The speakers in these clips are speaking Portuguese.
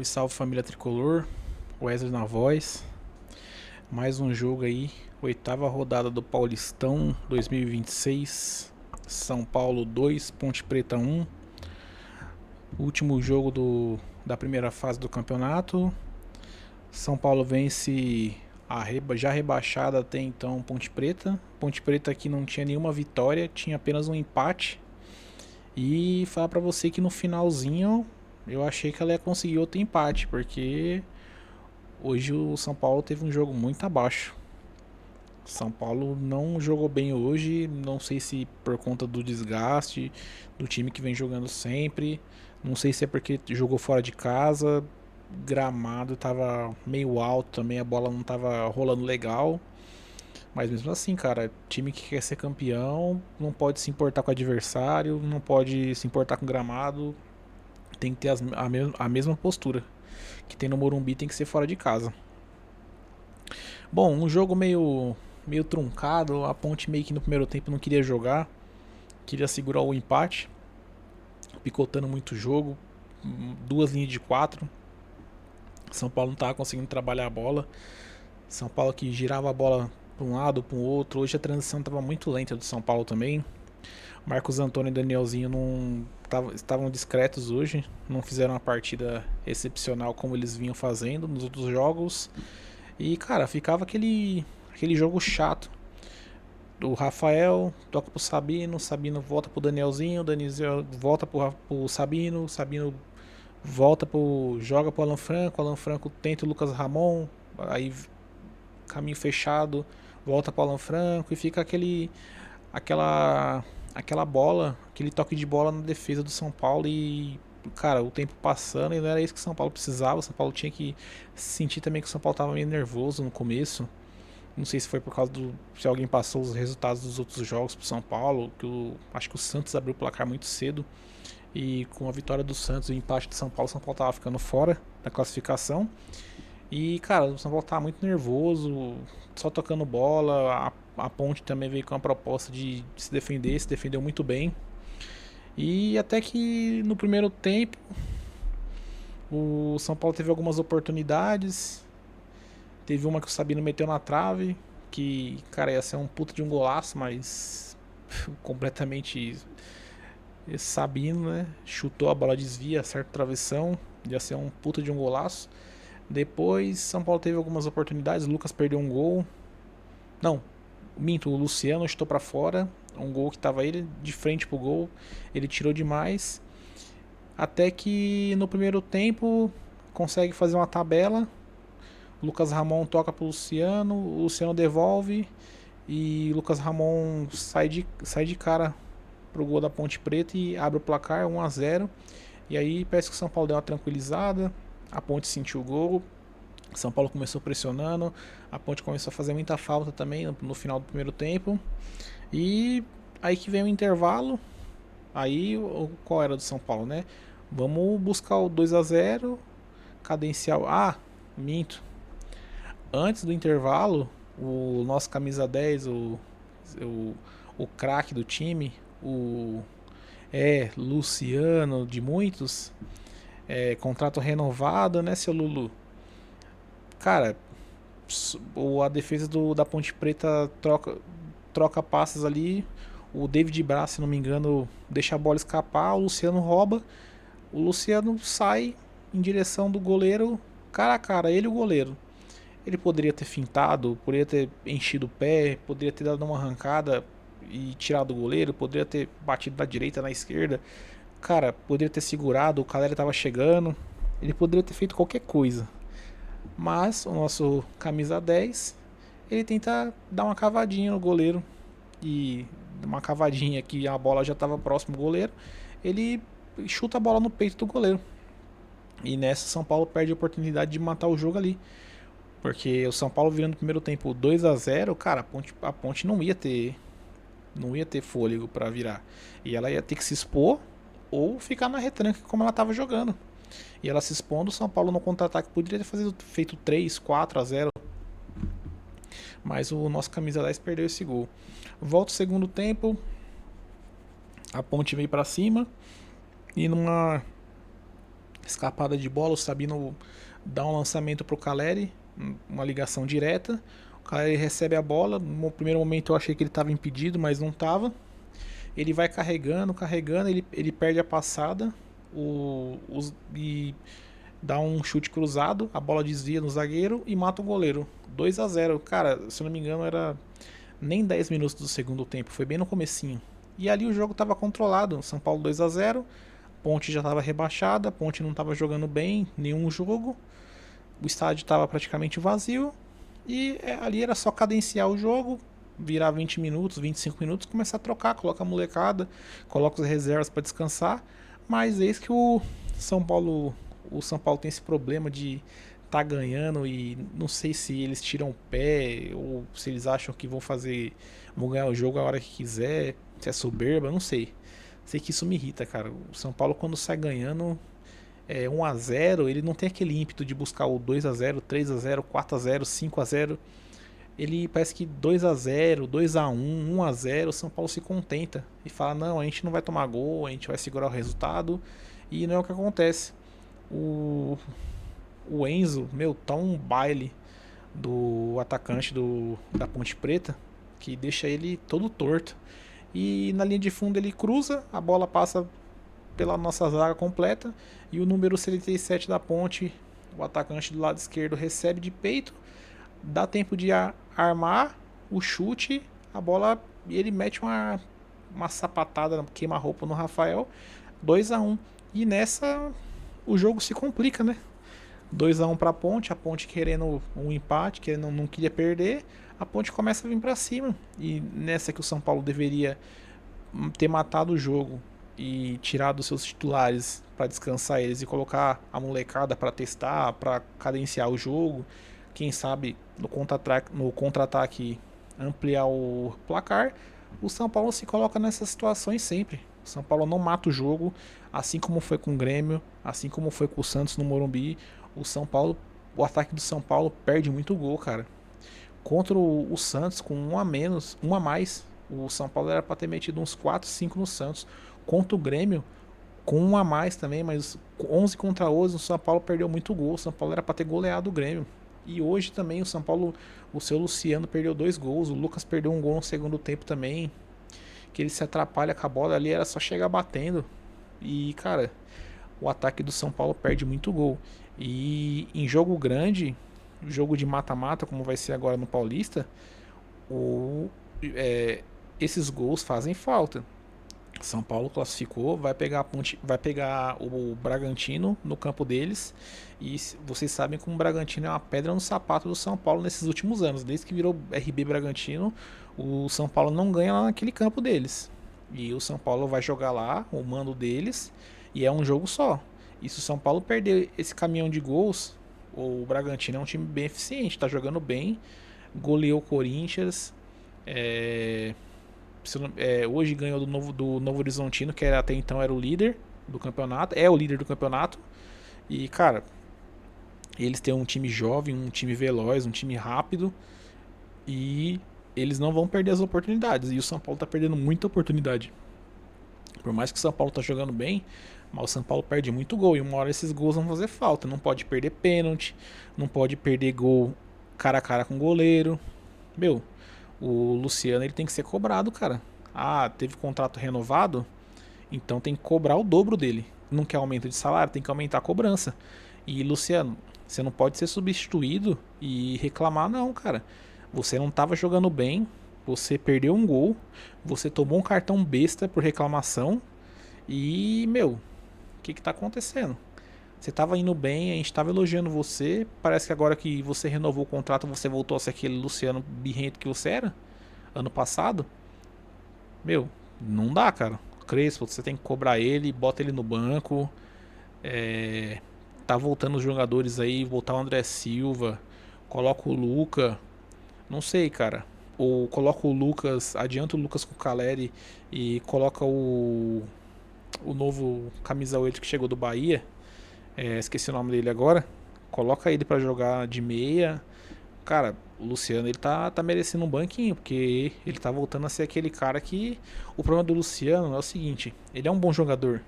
Salve família tricolor, Wesley na voz. Mais um jogo aí, oitava rodada do Paulistão 2026. São Paulo 2, Ponte Preta 1. Último jogo da primeira fase do campeonato. São Paulo vence já rebaixada até então Ponte Preta. Ponte Preta que não tinha nenhuma vitória, tinha apenas um empate. E falar pra você que no finalzinho eu achei que ela ia conseguir outro empate, porque hoje o São Paulo teve um jogo muito abaixo. São Paulo não jogou bem hoje, não sei se por conta do desgaste do time que vem jogando sempre, não sei se é porque jogou fora de casa, gramado estava meio alto também, a bola não estava rolando legal. Mas mesmo assim, cara, time que quer ser campeão não pode se importar com o adversário, não pode se importar com o gramado, tem que ter a mesma postura que tem no Morumbi, tem que ser fora de casa. Bom, um jogo meio truncado, a Ponte meio que no primeiro tempo não queria jogar, queria segurar o empate, picotando muito o jogo, duas linhas de quatro. São Paulo não estava conseguindo trabalhar a bola. São Paulo que girava a bola para um lado, para o outro. Hoje a transição estava muito lenta do São Paulo também. Marcos Antônio e Danielzinho estavam discretos hoje, não fizeram uma partida excepcional como eles vinham fazendo nos outros jogos. E cara, ficava aquele jogo chato. O Rafael toca pro Sabino, Sabino volta pro Danielzinho, Danielzinho volta pro Sabino, Sabino joga pro Alan Franco tenta o Lucas Ramon, aí caminho fechado, volta pro Alan Franco e fica aquela bola, aquele toque de bola na defesa do São Paulo e cara, o tempo passando e não era isso que o São Paulo precisava. O São Paulo tinha que sentir também que o São Paulo estava meio nervoso no começo. Não sei se foi por causa se alguém passou os resultados dos outros jogos pro São Paulo, acho que o Santos abriu o placar muito cedo e com a vitória do Santos e o empate do São Paulo tava ficando fora da classificação. E cara, o São Paulo tava muito nervoso, só tocando bola. A Ponte também veio com a proposta de se defender, se defendeu muito bem. E até que no primeiro tempo o São Paulo teve algumas oportunidades. Teve uma que o Sabino meteu na trave, que, cara, ia ser um puta de um golaço, mas completamente Sabino, né? Chutou a bola, desvia, acerta o travessão, ia ser um puta de um golaço. Depois, São Paulo teve algumas oportunidades, o Lucas perdeu um gol. Não, minto, o Luciano chutou pra fora, um gol que tava ele de frente pro gol, ele tirou demais. Até que no primeiro tempo consegue fazer uma tabela. O Lucas Ramon toca pro Luciano, o Luciano devolve e o Lucas Ramon sai de cara pro gol da Ponte Preta e abre o placar 1-0. E aí parece que o São Paulo deu uma tranquilizada, a Ponte sentiu o gol, São Paulo começou pressionando, a Ponte começou a fazer muita falta também no final do primeiro tempo. E aí que vem o intervalo. Aí qual era do São Paulo, né? Vamos buscar o 2-0, cadencial. Ah, minto. Antes do intervalo, o nosso camisa 10, o, o craque do time, o Luciano de muitos, contrato renovado, né, seu Lulu? Cara, a defesa da Ponte Preta troca passes ali. O David Braz, se não me engano, deixa a bola escapar. O Luciano rouba. O Luciano sai em direção do goleiro, cara a cara, ele e o goleiro. Ele poderia ter fintado, poderia ter enchido o pé, poderia ter dado uma arrancada e tirado o goleiro, poderia ter batido da direita na esquerda. Cara, poderia ter segurado, o Caleri estava chegando. Ele poderia ter feito qualquer coisa. Mas o nosso camisa 10, ele tenta dar uma cavadinha no goleiro. E uma cavadinha que a bola já estava próximo do goleiro. Ele chuta a bola no peito do goleiro. E nessa São Paulo perde a oportunidade de matar o jogo ali. Porque o São Paulo virando no primeiro tempo 2-0, cara, a Ponte não ia ter fôlego para virar. E ela ia ter que se expor ou ficar na retranca como ela estava jogando. E ela se expondo, o São Paulo no contra-ataque poderia ter feito 3-4-0. Mas o nosso camisa 10 perdeu esse gol. Volta o segundo tempo, a Ponte veio para cima e numa escapada de bola, o Sabino dá um lançamento pro Caleri, uma ligação direta. O Caleri recebe a bola. No primeiro momento eu achei que ele estava impedido, mas não estava. Ele vai carregando, carregando, ele perde a passada e dá um chute cruzado, a bola desvia no zagueiro e mata o goleiro. 2-0. Cara, se eu não me engano, era nem 10 minutos do segundo tempo, foi bem no comecinho. E ali o jogo estava controlado, São Paulo 2-0. Ponte já estava rebaixada, Ponte não estava jogando bem nenhum jogo, o estádio estava praticamente vazio e ali era só cadenciar o jogo, virar 20 minutos, 25 minutos, começar a trocar, coloca a molecada, coloca as reservas para descansar. Mas eis que o São Paulo tem esse problema de tá ganhando e não sei se eles tiram o pé ou se eles acham que vão ganhar o jogo a hora que quiser, se é soberba, não sei. Sei que isso me irrita, cara. O São Paulo quando sai ganhando 1-0, ele não tem aquele ímpeto de buscar o 2-0, 3-0, 4-0, 5-0. Ele parece que 2-0, 2-1, 1-0, o São Paulo se contenta e fala: "Não, a gente não vai tomar gol, a gente vai segurar o resultado". E não é o que acontece. O o Enzo, meu, tá um baile do atacante da Ponte Preta que deixa ele todo torto. E na linha de fundo ele cruza, a bola passa pela nossa zaga completa e o número 77 da Ponte, o atacante do lado esquerdo, recebe de peito, dá tempo de armar o chute, a bola e ele mete uma sapatada, queima-roupa no Rafael, 2-1. E nessa o jogo se complica, né? 2-1 para a Ponte querendo um empate, querendo não queria perder, a Ponte começa a vir para cima. E nessa que o São Paulo deveria ter matado o jogo e tirado os seus titulares para descansar eles e colocar a molecada para testar, para cadenciar o jogo, quem sabe no contra-ataque ampliar o placar, o São Paulo se coloca nessas situações sempre. O São Paulo não mata o jogo, assim como foi com o Grêmio, assim como foi com o Santos no Morumbi. O ataque do São Paulo perde muito gol, cara. Contra o Santos com um a menos, um a mais, o São Paulo era para ter metido uns 4, 5 no Santos. Contra o Grêmio, com um a mais também, mas 11 contra 11, o São Paulo perdeu muito gol. O São Paulo era para ter goleado o Grêmio. E hoje também o São Paulo, o seu Luciano perdeu 2 gols, o Lucas perdeu um gol no segundo tempo também, que ele se atrapalha com a bola ali, era só chegar batendo. E, cara, o ataque do São Paulo perde muito gol. E em jogo grande, jogo de mata-mata, como vai ser agora no Paulista, o, é, esses gols fazem falta. São Paulo classificou, vai pegar a Ponte, vai pegar o Bragantino no campo deles. E vocês sabem que o Bragantino é uma pedra no sapato do São Paulo nesses últimos anos. Desde que virou RB Bragantino, o São Paulo não ganha lá naquele campo deles. E o São Paulo vai jogar lá, o mando deles, e é um jogo só. E se o São Paulo perder esse caminhão de gols, o Bragantino é um time bem eficiente, tá jogando bem, goleou o Corinthians, é, hoje ganhou do Novo Horizontino, que até então era o líder do campeonato, é o líder do campeonato. E, cara, eles têm um time jovem, um time veloz, um time rápido, e eles não vão perder as oportunidades. E o São Paulo tá perdendo muita oportunidade. Por mais que o São Paulo tá jogando bem, mas o São Paulo perde muito gol. E uma hora esses gols vão fazer falta. Não pode perder pênalti, não pode perder gol cara a cara com o goleiro. Meu, o Luciano ele tem que ser cobrado, cara. Ah, teve contrato renovado, então tem que cobrar o dobro dele. Não quer aumento de salário, tem que aumentar a cobrança. E Luciano, você não pode ser substituído e reclamar não, cara. Você não estava jogando bem, você perdeu um gol, você tomou um cartão besta por reclamação e, meu, o que tá acontecendo? Você estava indo bem, a gente estava elogiando você. Parece que agora que você renovou o contrato, você voltou a ser aquele Luciano birrento que você era ano passado. Meu, não dá, cara. Crespo, você tem que cobrar ele, bota ele no banco. É, tá voltando os jogadores aí, voltar o André Silva, coloca o Luca. Não sei, cara. Ou coloca o Lucas, adianta o Lucas com o Caleri e coloca o novo camisa 8 que chegou do Bahia. Esqueci o nome dele agora. Coloca ele pra jogar de meia. Cara, o Luciano ele tá merecendo um banquinho, porque ele tá voltando a ser aquele cara que. O problema do Luciano é o seguinte: ele é um bom jogador,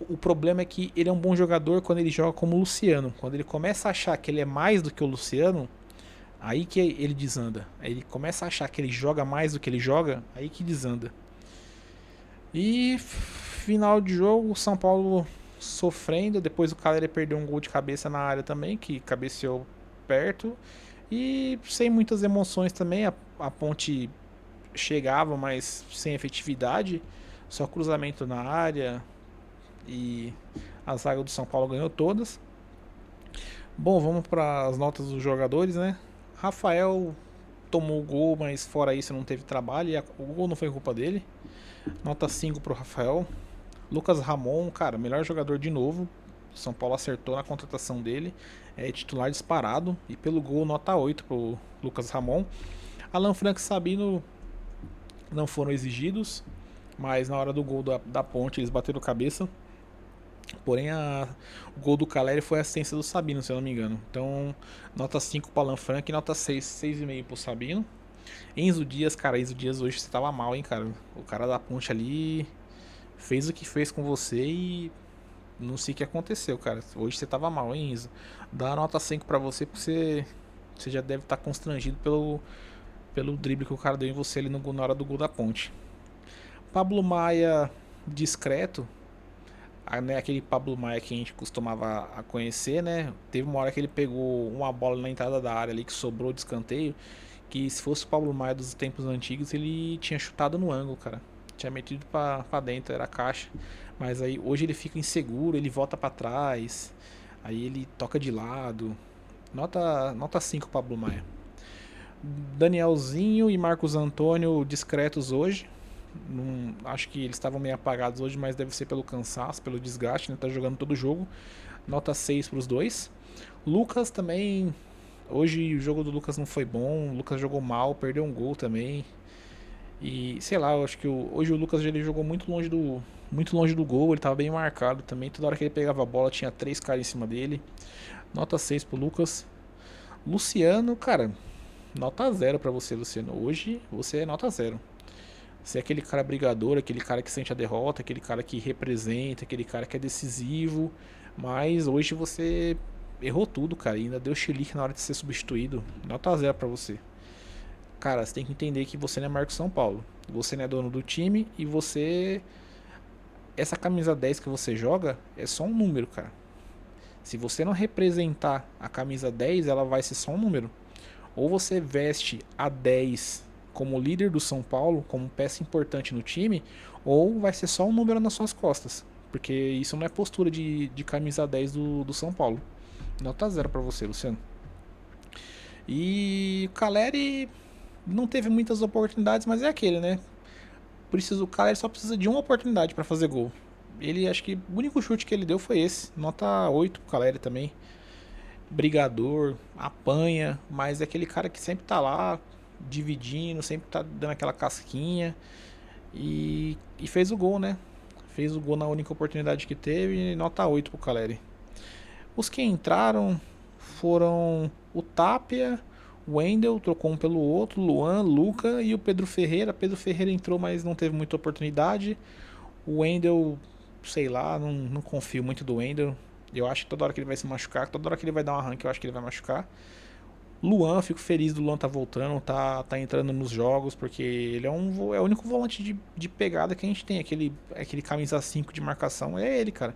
o problema é que ele é um bom jogador quando ele joga como o Luciano. Quando ele começa a achar que ele é mais do que o Luciano, aí que ele desanda. Aí ele começa a achar que ele joga mais do que ele joga, aí que desanda. E final de jogo, o São Paulo sofrendo. Depois o Caleri perdeu um gol de cabeça na área também, que cabeceou perto. E sem muitas emoções também, a Ponte chegava, mas sem efetividade. Só cruzamento na área. E a zaga do São Paulo ganhou todas. Bom, vamos para as notas dos jogadores, né? Rafael tomou o gol, mas fora isso não teve trabalho. E o gol não foi culpa dele. Nota 5 pro Rafael. Lucas Ramon, cara, melhor jogador de novo. São Paulo acertou na contratação dele. É titular disparado. E pelo gol, nota 8 pro Lucas Ramon. Alan Franco e Sabino não foram exigidos. Mas na hora do gol da Ponte eles bateram cabeça. Porém, o gol do Caleri foi a assistência do Sabino, se eu não me engano. Então, nota 5 para Alan Franco e nota 6, 6,5 pro Sabino. Enzo Dias, cara, Enzo Dias hoje você tava mal, hein, cara. O cara da Ponte ali fez o que fez com você e não sei o que aconteceu, cara. Hoje você tava mal, hein, Enzo. Dá a nota 5 pra você, porque você já deve estar constrangido pelo drible que o cara deu em você ali na hora do gol da Ponte. Pablo Maia, discreto. Né, aquele Pablo Maia que a gente costumava a conhecer, né? Teve uma hora que ele pegou uma bola na entrada da área ali que sobrou de escanteio, que se fosse o Pablo Maia dos tempos antigos, ele tinha chutado no ângulo, cara. Tinha metido pra dentro, era caixa. Mas aí hoje ele fica inseguro, ele volta pra trás, aí ele toca de lado. Nota 5 Pablo Maia. Danielzinho e Marcos Antônio discretos hoje. Não, acho que eles estavam meio apagados hoje, mas deve ser pelo cansaço, pelo desgaste, né? Tá jogando todo o jogo. Nota 6 para os dois. Lucas também. Hoje o jogo do Lucas não foi bom. O Lucas jogou mal, perdeu um gol também. E sei lá, eu acho que hoje o Lucas ele jogou muito longe do gol. Ele tava bem marcado também. Toda hora que ele pegava a bola tinha três caras em cima dele. Nota 6 pro Lucas. Luciano, cara, nota 0 para você, Luciano. Hoje você é nota 0. Você é aquele cara brigador, aquele cara que sente a derrota, aquele cara que representa, aquele cara que é decisivo. Mas hoje você errou tudo, cara. E ainda deu chilique na hora de ser substituído. Nota 0 pra você. Cara, você tem que entender que você não é Marcos São Paulo. Você não é dono do time e você. Essa camisa 10 que você joga é só um número, cara. Se você não representar a camisa 10, ela vai ser só um número. Ou você veste a 10 como líder do São Paulo, como peça importante no time, ou vai ser só um número nas suas costas. Porque isso não é postura de camisa 10 do São Paulo. Nota 0 pra você, Luciano. E o Caleri não teve muitas oportunidades, mas é aquele, né? O Caleri só precisa de uma oportunidade pra fazer gol. Ele acho que o único chute que ele deu foi esse. Nota 8 pro Caleri também. Brigador, apanha, mas é aquele cara que sempre tá lá dividindo, sempre tá dando aquela casquinha e fez o gol, né? Fez o gol na única oportunidade que teve, nota 8 pro Caleri. Os que entraram foram o Tapia, o Wendel, trocou um pelo outro, Luan, Luca e o Pedro Ferreira. Pedro Ferreira entrou, mas não teve muita oportunidade. O Wendel, sei lá, não confio muito do Wendel. Eu acho que toda hora que ele vai se machucar, toda hora que ele vai dar um arranque, eu acho que ele vai machucar. Luan, fico feliz do Luan tá voltando, tá entrando nos jogos, porque ele é o único volante de pegada que a gente tem. Aquele camisa 5 de marcação é ele, cara.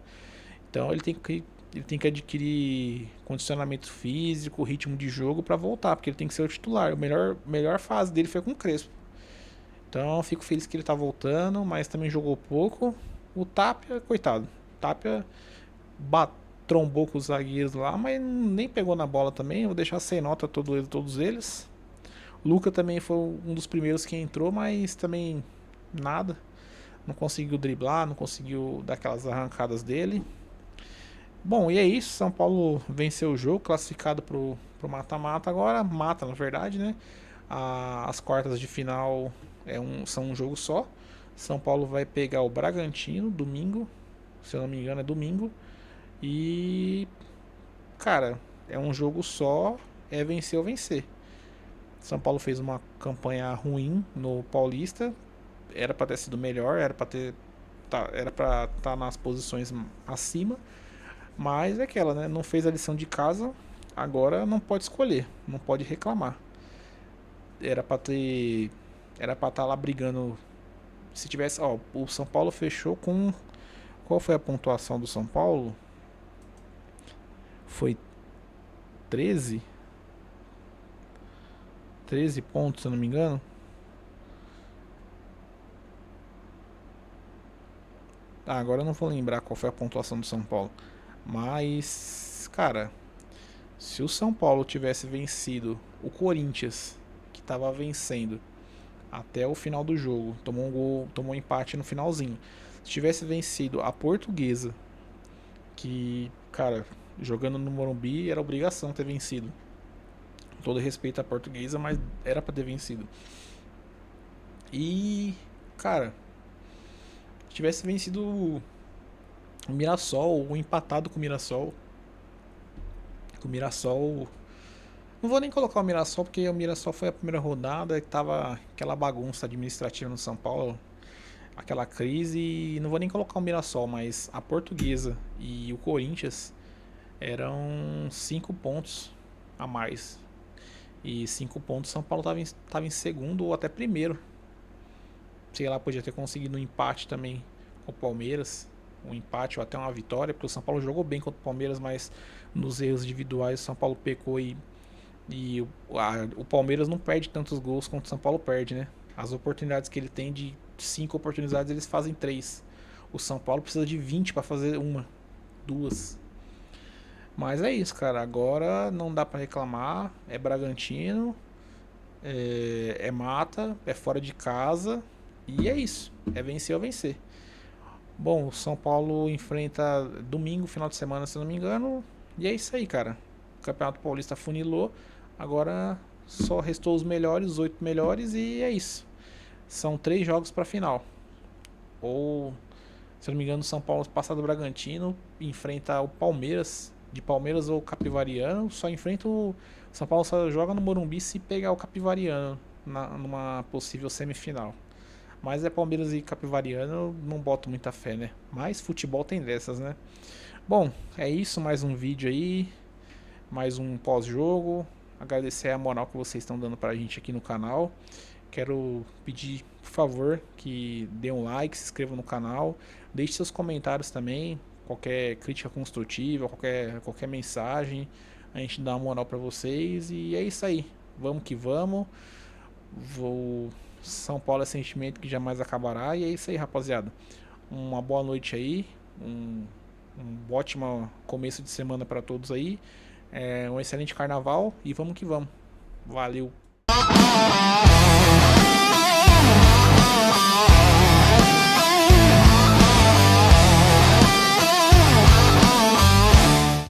Então ele tem que adquirir condicionamento físico, ritmo de jogo pra voltar, porque ele tem que ser o titular. A melhor fase dele foi com o Crespo. Então fico feliz que ele tá voltando, mas também jogou pouco. O Tapia, coitado. Tapia trombou com os zagueiros lá, mas nem pegou na bola também. Vou deixar sem nota todos eles. Luca também foi um dos primeiros que entrou, mas também nada. Não conseguiu driblar, não conseguiu dar aquelas arrancadas dele. Bom, e é isso. São Paulo venceu o jogo, classificado pro mata-mata agora. Mata, na verdade, né? As quartas de final são um jogo só. São Paulo vai pegar o Bragantino domingo. Se eu não me engano, é domingo. E, cara, é um jogo só, é vencer ou vencer. São Paulo fez uma campanha ruim no Paulista, era pra ter sido melhor, era pra ter era pra estar nas posições acima, mas é aquela, né? Não fez a lição de casa, agora não pode escolher, não pode reclamar. Era pra ter. Era pra estar lá brigando. Se tivesse. Ó, o São Paulo fechou com. Qual foi a pontuação do São Paulo? Foi 13? 13 pontos, se eu não me engano. Agora eu não vou lembrar qual foi a pontuação do São Paulo. Mas, cara, se o São Paulo tivesse vencido o Corinthians, que estava vencendo até o final do jogo, tomou um gol, tomou um empate no finalzinho. Se tivesse vencido a Portuguesa, que, cara, jogando no Morumbi era obrigação ter vencido. Com todo respeito à Portuguesa, mas era para ter vencido. E, cara, se tivesse vencido o Mirassol ou empatado com o Mirassol, não vou nem colocar o Mirassol, porque o Mirassol foi a primeira rodada e tava aquela bagunça administrativa no São Paulo, aquela crise, e não vou nem colocar o Mirassol, mas a Portuguesa e o Corinthians eram 5 pontos a mais. E 5 pontos, São Paulo tava em segundo ou até primeiro. Sei lá, podia ter conseguido um empate também com o Palmeiras. Um empate ou até uma vitória, porque o São Paulo jogou bem contra o Palmeiras, mas nos erros individuais o São Paulo pecou e o Palmeiras não perde tantos gols quanto o São Paulo perde, né? As oportunidades que ele tem, de 5 oportunidades, eles fazem 3. O São Paulo precisa de 20 para fazer uma, duas. Mas é isso, cara. Agora não dá para reclamar. É Bragantino, é mata, é fora de casa. E é isso. É vencer ou vencer. Bom, o São Paulo enfrenta domingo, final de semana, se não me engano. E é isso aí, cara. O Campeonato Paulista funilou. Agora só restou os melhores, os 8 melhores. E é isso. São 3 jogos para final. Ou, se não me engano, o São Paulo passar do Bragantino enfrenta o Palmeiras. De Palmeiras ou Capivariano. Só enfrenta o São Paulo, só joga no Morumbi se pegar o Capivariano numa possível semifinal. Mas é Palmeiras e Capivariano, eu não boto muita fé, né? Mas futebol tem dessas, né? Bom, é isso, mais um vídeo aí, mais um pós-jogo. Agradecer a moral que vocês estão dando pra gente aqui no canal. Quero pedir, por favor, que dê um like, se inscreva no canal, deixe seus comentários também, qualquer crítica construtiva, qualquer mensagem, a gente dá uma moral pra vocês e é isso aí. Vamos que vamos. São Paulo é sentimento que jamais acabará. E é isso aí, rapaziada. Uma boa noite aí. Um ótimo começo de semana para todos aí. Um excelente carnaval. E vamos que vamos. Valeu.